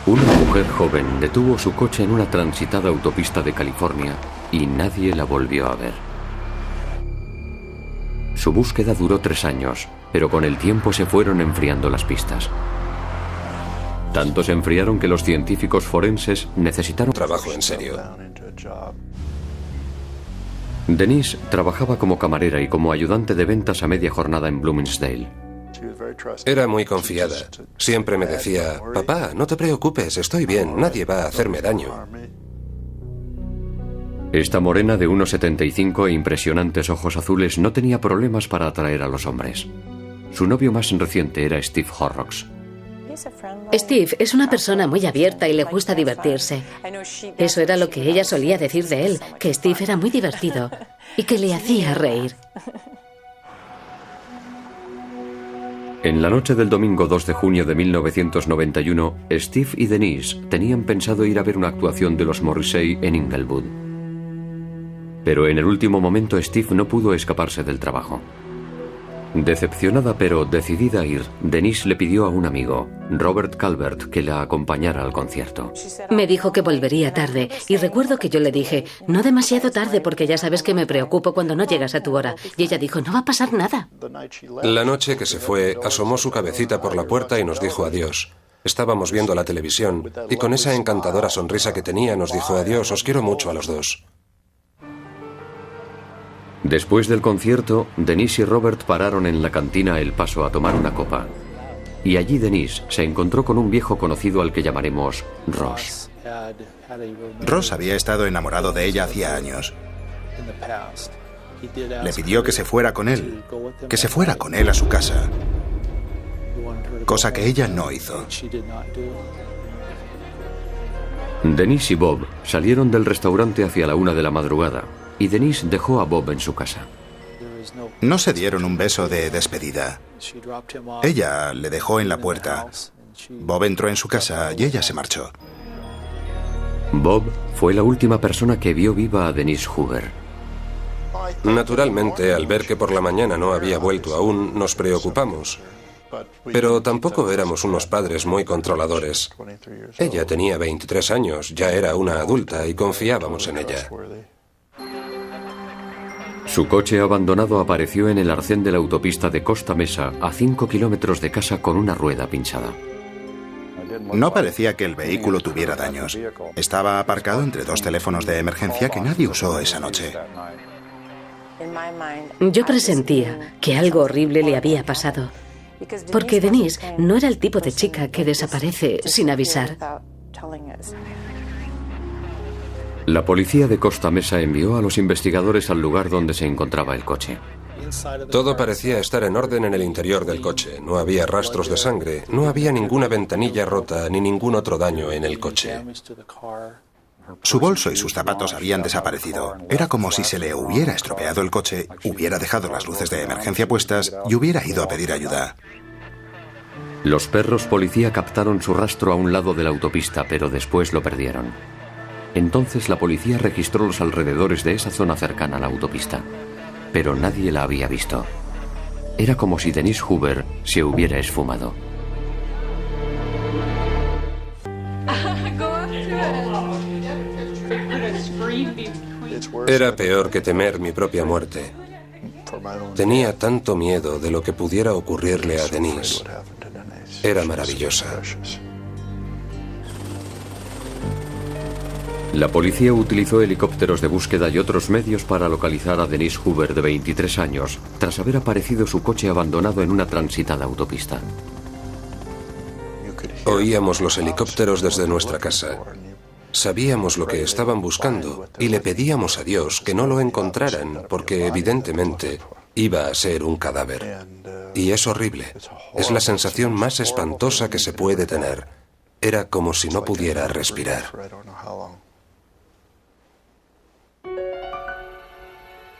Una mujer joven detuvo su coche en una transitada autopista de California y nadie la volvió a ver. Su búsqueda duró 3 años, pero con el tiempo se fueron enfriando las pistas. Tanto se enfriaron que los científicos forenses necesitaron trabajo en serio. Denise trabajaba como camarera y como ayudante de ventas a media jornada en Bloomingdale. Era muy confiada. Siempre me decía, papá, no te preocupes, estoy bien, nadie va a hacerme daño. Esta morena de 1,75 e impresionantes ojos azules no tenía problemas para atraer a los hombres. Su novio más reciente era Steve Horrocks. Steve es una persona muy abierta y le gusta divertirse. Eso era lo que ella solía decir de él, que Steve era muy divertido y que le hacía reír. En la noche del domingo 2 de junio de 1991, Steve y Denise tenían pensado ir a ver una actuación de los Morrissey en Inglewood. Pero en el último momento Steve no pudo escaparse del trabajo. Decepcionada pero decidida a ir, Denise le pidió a un amigo, Robert Calvert, que la acompañara al concierto. Me dijo que volvería tarde y recuerdo que yo le dije, no demasiado tarde porque ya sabes que me preocupo cuando no llegas a tu hora. Y ella dijo, no va a pasar nada. La noche que se fue, asomó su cabecita por la puerta y nos dijo adiós. Estábamos viendo la televisión y con esa encantadora sonrisa que tenía nos dijo adiós, os quiero mucho a los dos. Después del concierto, Denise y Robert pararon en la cantina El Paso a tomar una copa. Y allí Denise se encontró con un viejo conocido al que llamaremos Ross. Ross había estado enamorado de ella hacía años. Le pidió que se fuera con él, a su casa, cosa que ella no hizo. Denise y Bob salieron del restaurante hacia la 1 de la madrugada. Y Denise dejó a Bob en su casa. No se dieron un beso de despedida. Ella le dejó en la puerta. Bob entró en su casa y ella se marchó. Bob fue la última persona que vio viva a Denise Hoover. Naturalmente, al ver que por la mañana no había vuelto aún, nos preocupamos. Pero tampoco éramos unos padres muy controladores. Ella tenía 23 años, ya era una adulta y confiábamos en ella. Su coche abandonado apareció en el arcén de la autopista de Costa Mesa, a 5 kilómetros de casa, con una rueda pinchada. No parecía que el vehículo tuviera daños. Estaba aparcado entre 2 teléfonos de emergencia que nadie usó esa noche. Yo presentía que algo horrible le había pasado, porque Denise no era el tipo de chica que desaparece sin avisar. La policía de Costa Mesa envió a los investigadores al lugar donde se encontraba el coche. Todo parecía estar en orden en el interior del coche. No había rastros de sangre, no había ninguna ventanilla rota ni ningún otro daño en el coche. Su bolso y sus zapatos habían desaparecido. Era como si se le hubiera estropeado el coche, hubiera dejado las luces de emergencia puestas y hubiera ido a pedir ayuda. Los perros policía captaron su rastro a un lado de la autopista, pero después lo perdieron. Entonces la policía registró los alrededores de esa zona cercana a la autopista, pero nadie la había visto. Era como si Denise Hoover se hubiera esfumado. Era peor que temer mi propia muerte. Tenía tanto miedo de lo que pudiera ocurrirle a Denise. Era maravillosa. La policía utilizó helicópteros de búsqueda y otros medios para localizar a Denise Hoover, de 23 años, tras haber aparecido su coche abandonado en una transitada autopista. Oíamos los helicópteros desde nuestra casa. Sabíamos lo que estaban buscando y le pedíamos a Dios que no lo encontraran, porque evidentemente iba a ser un cadáver. Y es horrible. Es la sensación más espantosa que se puede tener. Era como si no pudiera respirar.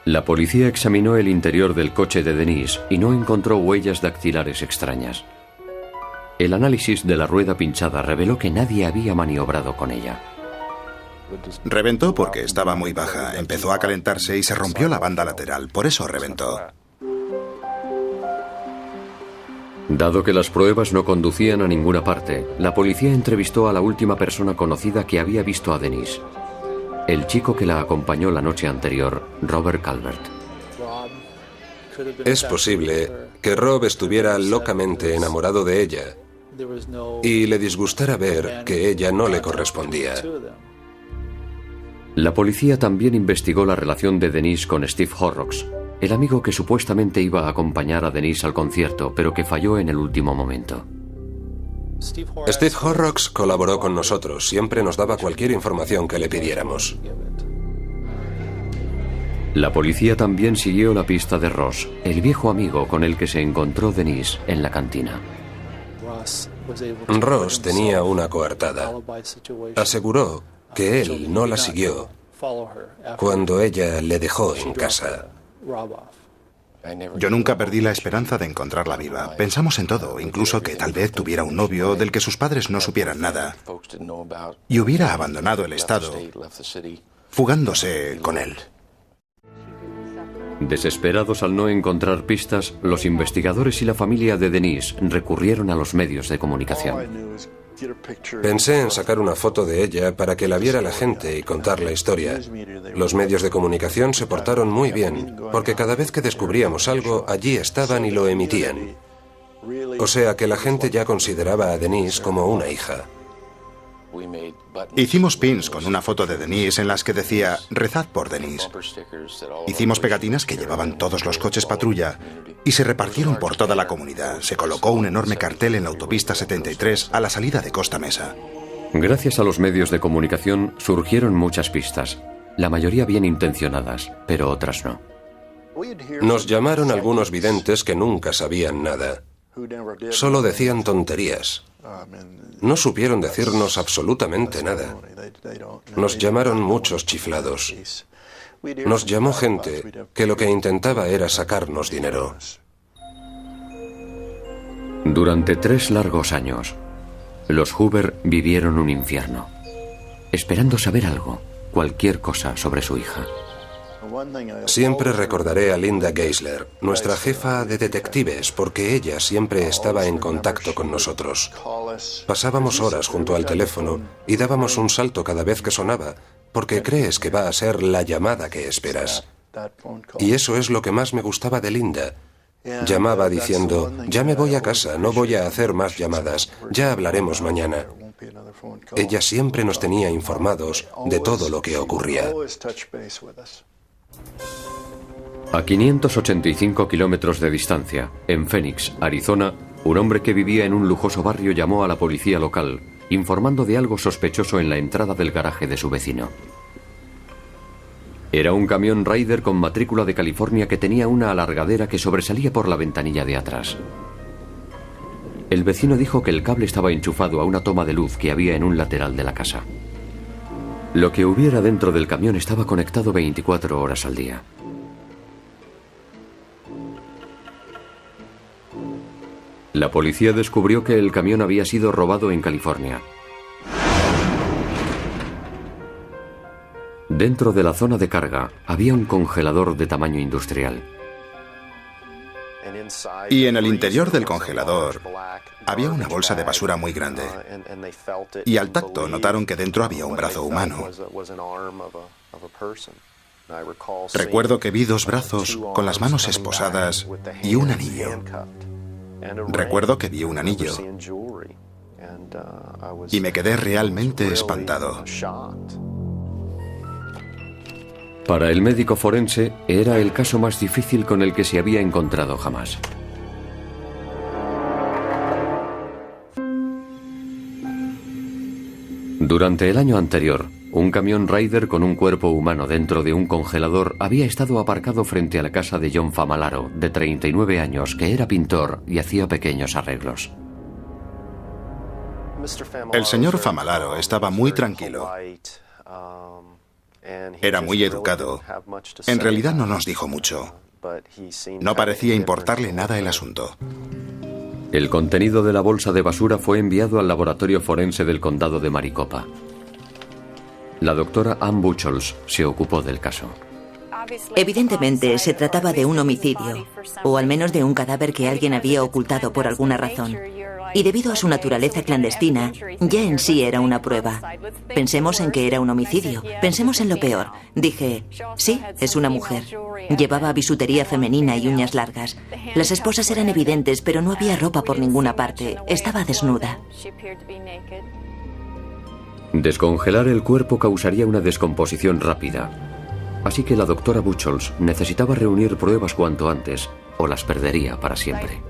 La policía examinó el interior del coche de Denise y no encontró huellas dactilares extrañas. El análisis de la rueda pinchada reveló que nadie había maniobrado con ella. Reventó porque estaba muy baja, empezó a calentarse y se rompió la banda lateral, por eso reventó. Dado que las pruebas no conducían a ninguna parte, la policía entrevistó a la última persona conocida que había visto a Denise. El chico que la acompañó la noche anterior, Robert Calvert. Es posible que Rob estuviera locamente enamorado de ella y le disgustara ver que ella no le correspondía. La policía también investigó la relación de Denise con Steve Horrocks, el amigo que supuestamente iba a acompañar a Denise al concierto, pero que falló en el último momento. Steve Horrocks colaboró con nosotros, siempre nos daba cualquier información que le pidiéramos. La policía también siguió la pista de Ross, el viejo amigo con el que se encontró Denise en la cantina. Ross tenía una coartada. Aseguró que él no la siguió cuando ella le dejó en casa. Yo nunca perdí la esperanza de encontrarla viva. Pensamos en todo, incluso que tal vez tuviera un novio del que sus padres no supieran nada y hubiera abandonado el estado, fugándose con él. Desesperados al no encontrar pistas, los investigadores y la familia de Denise recurrieron a los medios de comunicación. Pensé en sacar una foto de ella para que la viera la gente y contar la historia. Los medios de comunicación se portaron muy bien, porque cada vez que descubríamos algo, allí estaban y lo emitían. O sea que la gente ya consideraba a Denise como una hija. Hicimos pins con una foto de Denise en las que decía «Rezad por Denise». Hicimos pegatinas que llevaban todos los coches patrulla y se repartieron por toda la comunidad. Se colocó un enorme cartel en la autopista 73 a la salida de Costa Mesa. Gracias a los medios de comunicación surgieron muchas pistas, la mayoría bien intencionadas, pero otras no. Nos llamaron algunos videntes que nunca sabían nada. Solo decían tonterías. No supieron decirnos absolutamente nada. Nos llamaron muchos chiflados. Nos llamó gente que lo que intentaba era sacarnos dinero. Durante 3 largos años, los Hoover vivieron un infierno, esperando saber algo, cualquier cosa sobre su hija. Siempre recordaré a Linda Geisler, nuestra jefa de detectives, porque ella siempre estaba en contacto con nosotros. Pasábamos horas junto al teléfono y dábamos un salto cada vez que sonaba, porque crees que va a ser la llamada que esperas. Y eso es lo que más me gustaba de Linda. Llamaba diciendo, ya me voy a casa, no voy a hacer más llamadas, ya hablaremos mañana. Ella siempre nos tenía informados de todo lo que ocurría. A 585 kilómetros de distancia, en Phoenix, Arizona, un hombre que vivía en un lujoso barrio llamó a la policía local, informando de algo sospechoso en la entrada del garaje de su vecino. Era un camión Ryder con matrícula de California que tenía una alargadera que sobresalía por la ventanilla de atrás. El vecino dijo que el cable estaba enchufado a una toma de luz que había en un lateral de la casa. Lo que hubiera dentro del camión estaba conectado 24 horas al día. La policía descubrió que el camión había sido robado en California. Dentro de la zona de carga había un congelador de tamaño industrial. Y en el interior del congelador había una bolsa de basura muy grande. Y al tacto notaron que dentro había un brazo humano. Recuerdo que vi 2 brazos con las manos esposadas y un anillo. Recuerdo que vi un anillo. Y me quedé realmente espantado. Para el médico forense, era el caso más difícil con el que se había encontrado jamás. Durante el año anterior, un camión Ryder con un cuerpo humano dentro de un congelador había estado aparcado frente a la casa de John Famalaro, de 39 años, que era pintor y hacía pequeños arreglos. El señor Famalaro estaba muy tranquilo. Era muy educado. En realidad no nos dijo mucho. No parecía importarle nada el asunto. El contenido de la bolsa de basura fue enviado al laboratorio forense del condado de Maricopa. La doctora Ann Buchholz se ocupó del caso. Evidentemente se trataba de un homicidio, o al menos de un cadáver que alguien había ocultado por alguna razón. Y debido a su naturaleza clandestina, ya en sí era una prueba. Pensemos en que era un homicidio, pensemos en lo peor. Dije, sí, es una mujer. Llevaba bisutería femenina y uñas largas. Las esposas eran evidentes, pero no había ropa por ninguna parte. Estaba desnuda. Descongelar el cuerpo causaría una descomposición rápida. Así que la doctora Buchholz necesitaba reunir pruebas cuanto antes, o las perdería para siempre.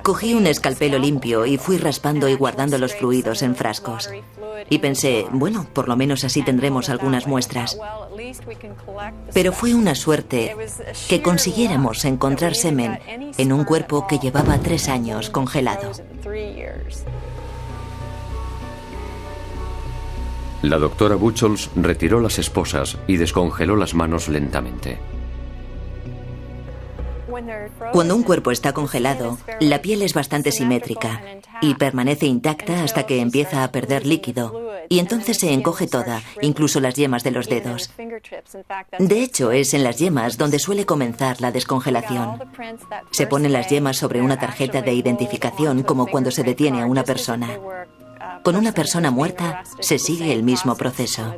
Cogí un escalpelo limpio y fui raspando y guardando los fluidos en frascos. Y pensé, bueno, por lo menos así tendremos algunas muestras. Pero fue una suerte que consiguiéramos encontrar semen en un cuerpo que llevaba 3 años congelado. La doctora Buchholz retiró las esposas y descongeló las manos lentamente. Cuando un cuerpo está congelado, la piel es bastante simétrica y permanece intacta hasta que empieza a perder líquido, y entonces se encoge toda, incluso las yemas de los dedos. De hecho, es en las yemas donde suele comenzar la descongelación. Se ponen las yemas sobre una tarjeta de identificación como cuando se detiene a una persona. Con una persona muerta se sigue el mismo proceso.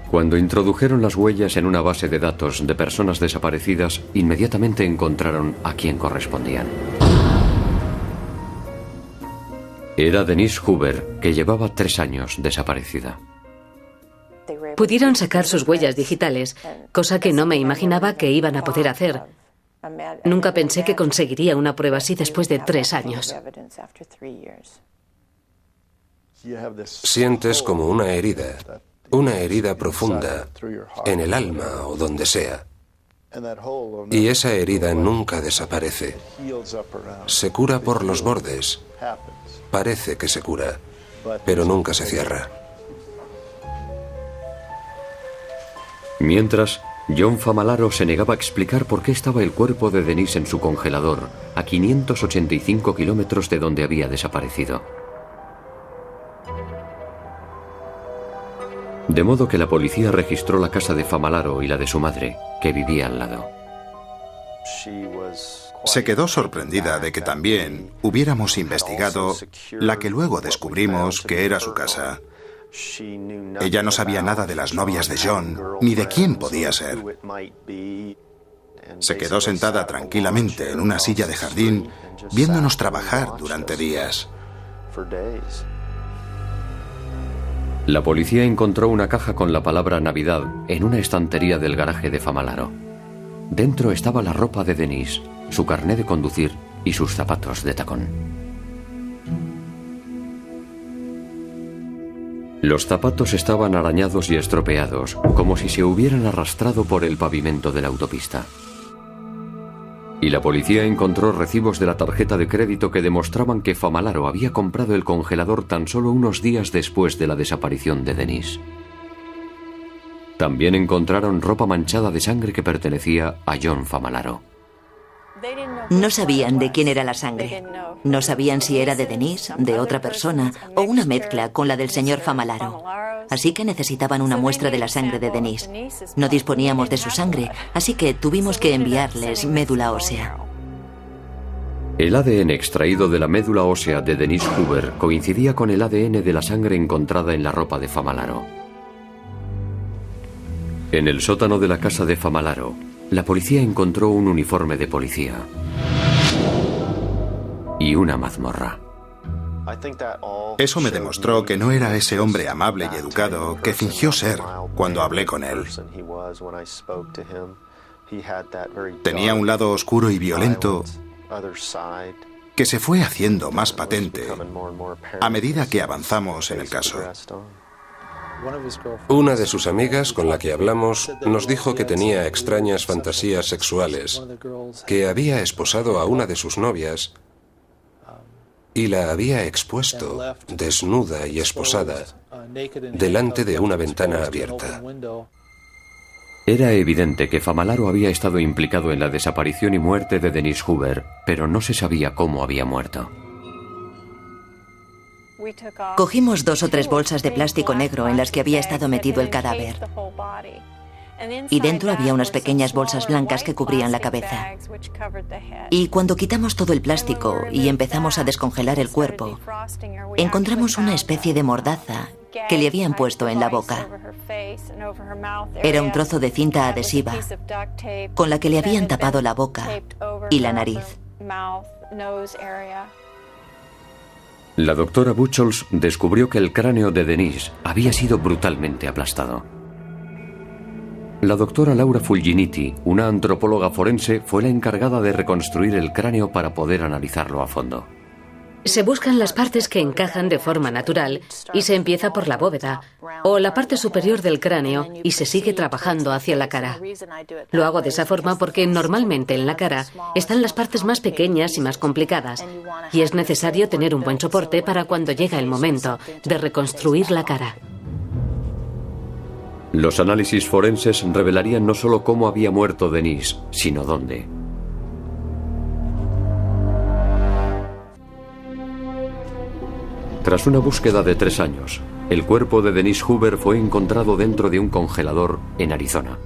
Cuando introdujeron las huellas en una base de datos de personas desaparecidas, inmediatamente encontraron a quien correspondían. Era Denise Huber, que llevaba 3 años desaparecida. Pudieron sacar sus huellas digitales, cosa que no me imaginaba que iban a poder hacer. Nunca pensé que conseguiría una prueba así después de 3 años. Sientes como una herida profunda, en el alma o donde sea. Y esa herida nunca desaparece. Se cura por los bordes. Parece que se cura, pero nunca se cierra. Mientras, John Famularo se negaba a explicar por qué estaba el cuerpo de Denise en su congelador, a 585 kilómetros de donde había desaparecido. De modo que la policía registró la casa de Famularo y la de su madre, que vivía al lado. Se quedó sorprendida de que también hubiéramos investigado la que luego descubrimos que era su casa. Ella no sabía nada de las novias de John, ni de quién podía ser. Se quedó sentada tranquilamente en una silla de jardín, viéndonos trabajar durante días. La policía encontró una caja con la palabra Navidad en una estantería del garaje de Famularo. Dentro estaba la ropa de Denise, su carné de conducir y sus zapatos de tacón. Los zapatos estaban arañados y estropeados, como si se hubieran arrastrado por el pavimento de la autopista. Y la policía encontró recibos de la tarjeta de crédito que demostraban que Famularo había comprado el congelador tan solo unos días después de la desaparición de Denise. También encontraron ropa manchada de sangre que pertenecía a John Famularo. No sabían de quién era la sangre. No sabían si era de Denise, de otra persona o una mezcla con la del señor Famularo. Así que necesitaban una muestra de la sangre de Denise. No disponíamos de su sangre, así que tuvimos que enviarles médula ósea. El ADN extraído de la médula ósea de Denise Huber coincidía con el ADN de la sangre encontrada en la ropa de Famularo. En el sótano de la casa de Famularo, la policía encontró un uniforme de policía y una mazmorra. Eso me demostró que no era ese hombre amable y educado que fingió ser cuando hablé con él. Tenía un lado oscuro y violento que se fue haciendo más patente a medida que avanzamos en el caso. Una de sus amigas con la que hablamos nos dijo que tenía extrañas fantasías sexuales, que había esposado a una de sus novias y la había expuesto, desnuda y esposada, delante de una ventana abierta. Era evidente que Famularo había estado implicado en la desaparición y muerte de Denise Huber, pero no se sabía cómo había muerto. Cogimos 2 o 3 bolsas de plástico negro en las que había estado metido el cadáver. y dentro había unas pequeñas bolsas blancas que cubrían la cabeza. Y cuando quitamos todo el plástico y empezamos a descongelar el cuerpo, encontramos una especie de mordaza que le habían puesto en la boca. Era un trozo de cinta adhesiva con la que le habían tapado la boca y la nariz. La doctora Buchholz descubrió que el cráneo de Denise había sido brutalmente aplastado. La doctora Laura Fulginiti, una antropóloga forense, fue la encargada de reconstruir el cráneo para poder analizarlo a fondo. Se buscan las partes que encajan de forma natural y se empieza por la bóveda o la parte superior del cráneo y se sigue trabajando hacia la cara. Lo hago de esa forma porque normalmente en la cara están las partes más pequeñas y más complicadas y es necesario tener un buen soporte para cuando llega el momento de reconstruir la cara. Los análisis forenses revelarían no solo cómo había muerto Denise, sino dónde. Tras una búsqueda de 3 años, el cuerpo de Denise Hoover fue encontrado dentro de un congelador en Arizona.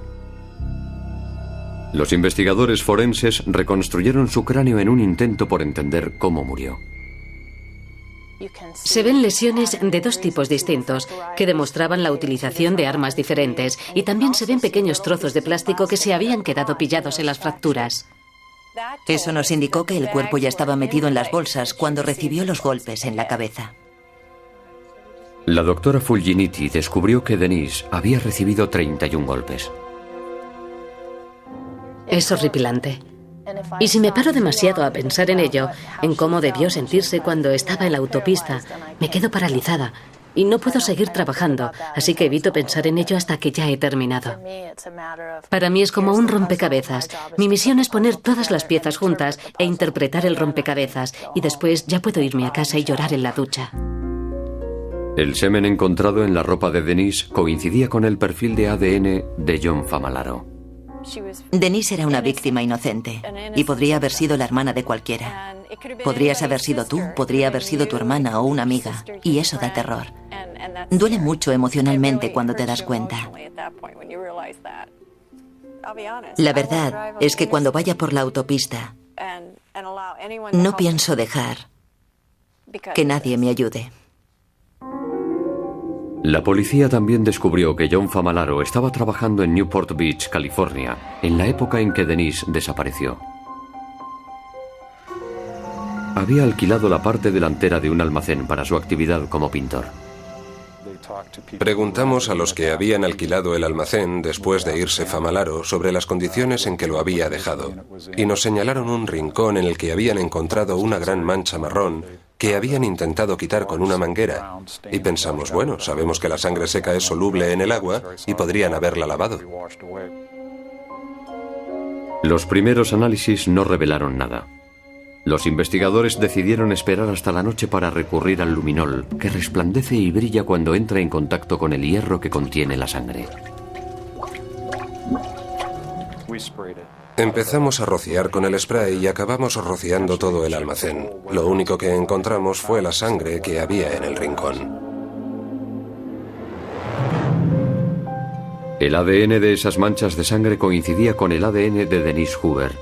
Los investigadores forenses reconstruyeron su cráneo en un intento por entender cómo murió. Se ven lesiones de 2 tipos distintos que demostraban la utilización de armas diferentes y también se ven pequeños trozos de plástico que se habían quedado pillados en las fracturas. Eso nos indicó que el cuerpo ya estaba metido en las bolsas cuando recibió los golpes en la cabeza. La doctora Fulginiti descubrió que Denise había recibido 31 golpes. Es horripilante. Y si me paro demasiado a pensar en ello, en cómo debió sentirse cuando estaba en la autopista, me quedo paralizada y no puedo seguir trabajando, así que evito pensar en ello hasta que ya he terminado. Para mí es como un rompecabezas. Mi misión es poner todas las piezas juntas e interpretar el rompecabezas, y después ya puedo irme a casa y llorar en la ducha. El semen encontrado en la ropa de Denise coincidía con el perfil de ADN de John Famularo. Denise era una víctima inocente y podría haber sido la hermana de cualquiera. Podrías haber sido tú, podría haber sido tu hermana o una amiga, y eso da terror. Duele mucho emocionalmente cuando te das cuenta. La verdad es que cuando vaya por la autopista, no pienso dejar que nadie me ayude. La policía también descubrió que John Famularo estaba trabajando en Newport Beach, California, en la época en que Denise desapareció. Había alquilado la parte delantera de un almacén para su actividad como pintor. Preguntamos a los que habían alquilado el almacén después de irse Famularo sobre las condiciones en que lo había dejado, y nos señalaron un rincón en el que habían encontrado una gran mancha marrón que habían intentado quitar con una manguera, y pensamos, bueno, sabemos que la sangre seca es soluble en el agua y podrían haberla lavado. Los primeros análisis no revelaron nada. Los investigadores decidieron esperar hasta la noche para recurrir al luminol, que resplandece y brilla cuando entra en contacto con el hierro que contiene la sangre. Empezamos a rociar con el spray y acabamos rociando todo el almacén. Lo único que encontramos fue la sangre que había en el rincón. El ADN de esas manchas de sangre coincidía con el ADN de Denise Hoover.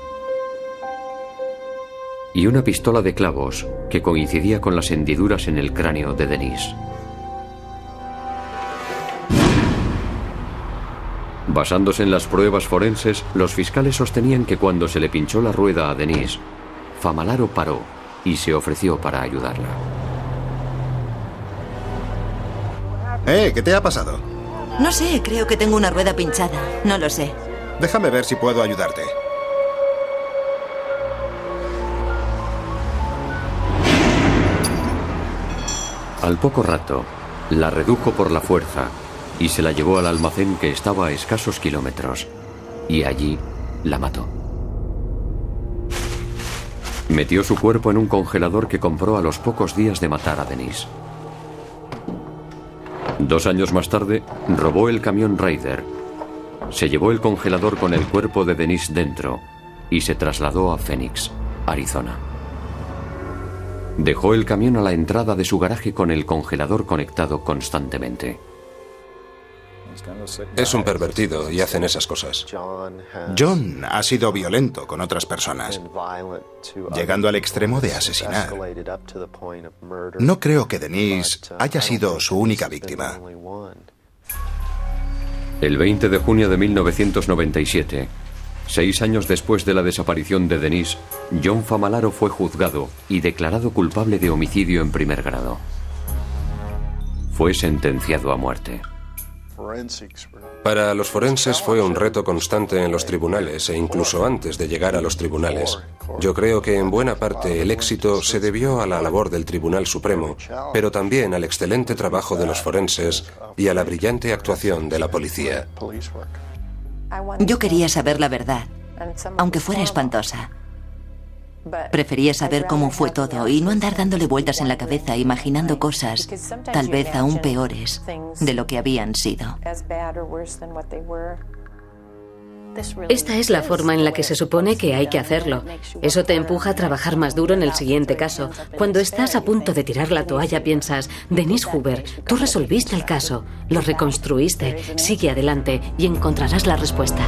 Y una pistola de clavos que coincidía con las hendiduras en el cráneo de Denise. Basándose en las pruebas forenses, los fiscales sostenían que cuando se le pinchó la rueda a Denise, Famularo paró y se ofreció para ayudarla. ¿Qué te ha pasado? No sé, creo que tengo una rueda pinchada. No lo sé. Déjame ver si puedo ayudarte. Al poco rato, la redujo por la fuerza y se la llevó al almacén que estaba a escasos kilómetros, y allí la mató. Metió su cuerpo en un congelador que compró a los pocos días de matar a Denise. 2 años más tarde, robó el camión Raider, se llevó el congelador con el cuerpo de Denise dentro y se trasladó a Phoenix, Arizona. Dejó el camión a la entrada de su garaje con el congelador conectado constantemente. Es un pervertido y hacen esas cosas. John ha sido violento con otras personas, llegando al extremo de asesinar. No creo que Denise haya sido su única víctima. El 20 de junio de 1997, 6 años después de la desaparición de Denise, John Famalaro fue juzgado y declarado culpable de homicidio en primer grado. Fue sentenciado a muerte. Para los forenses fue un reto constante en los tribunales e incluso antes de llegar a los tribunales. Yo creo que en buena parte el éxito se debió a la labor del Tribunal Supremo, pero también al excelente trabajo de los forenses y a la brillante actuación de la policía. Yo quería saber la verdad, aunque fuera espantosa. Prefería saber cómo fue todo y no andar dándole vueltas en la cabeza imaginando cosas, tal vez aún peores, de lo que habían sido. Esta es la forma en la que se supone que hay que hacerlo. Eso te empuja a trabajar más duro en el siguiente caso. Cuando estás a punto de tirar la toalla piensas, Denise Hoover, tú resolviste el caso, lo reconstruiste, sigue adelante y encontrarás la respuesta.